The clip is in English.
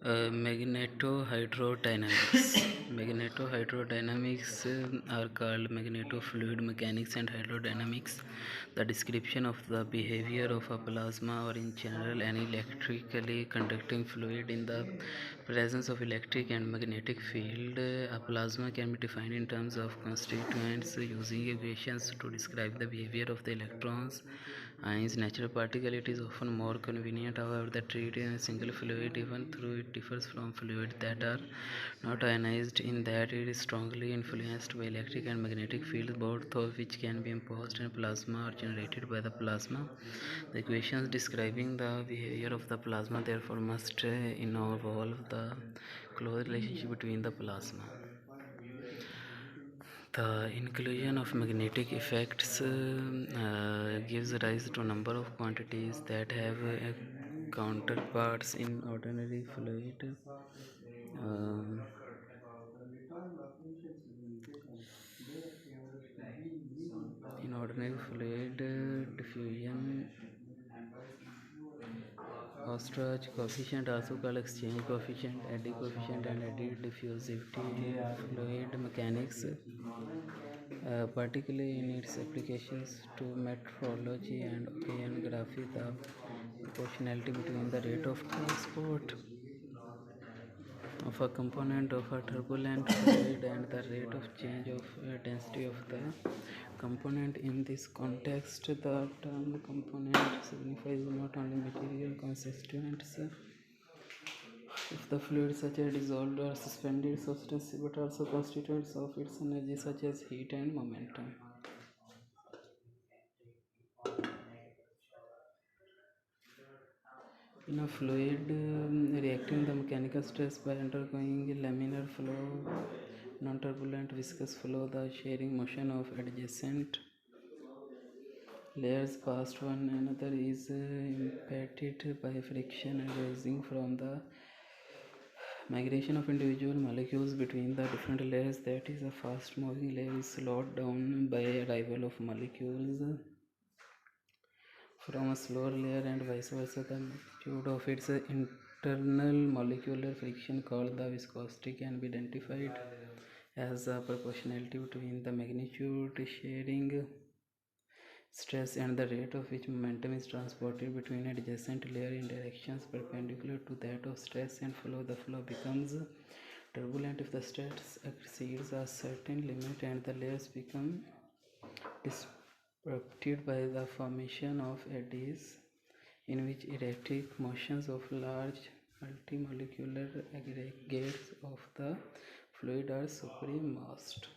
Magnetohydrodynamics. Magnetohydrodynamics are called magnetofluid mechanics and hydrodynamics. The description of the behavior of a plasma or in general any electrically conducting fluid in the presence of electric and magnetic field. A plasma can be defined in terms of constituents using equations to describe the behavior of the electrons, ions, natural particles. It is often more convenient, however, to treat in a single fluid, even though it differs from fluids that are not ionized in that it is strongly influenced by electric and magnetic fields, both of which can be imposed in plasma or generated by the plasma. The equations describing the behavior of the plasma therefore must involve the close relationship between the plasma. The inclusion of magnetic effects gives rise to a number of quantities that have counterparts in ordinary fluid. Um, in ordinary fluid, diffusion, Ostrich coefficient, also called exchange coefficient, eddy coefficient, and eddy diffusivity in fluid mechanics, particularly in its applications to metrology and oceanography. The proportionality between the rate of transport of a component of a turbulent fluid and the rate of change of density of the component. In this context, the term component signifies not only material constituents of the fluid such as dissolved or suspended substance, but also constituents of its energy such as heat and momentum. In a fluid reacting the mechanical stress by undergoing laminar flow, non-turbulent viscous flow, the shearing motion of adjacent layers past one another is impeded by friction arising from the migration of individual molecules between the different layers. That is, a fast moving layer is slowed down by arrival of molecules from a slower layer and vice versa. The magnitude of its internal molecular friction, called the viscosity, can be identified as a proportionality between the magnitude shearing stress and the rate of which momentum is transported between adjacent layers in directions perpendicular to that of stress and flow. The flow becomes turbulent if the stress exceeds a certain limit and the layers become disrupted by the formation of eddies in which erratic motions of large multimolecular aggregates of the fluid are superimposed.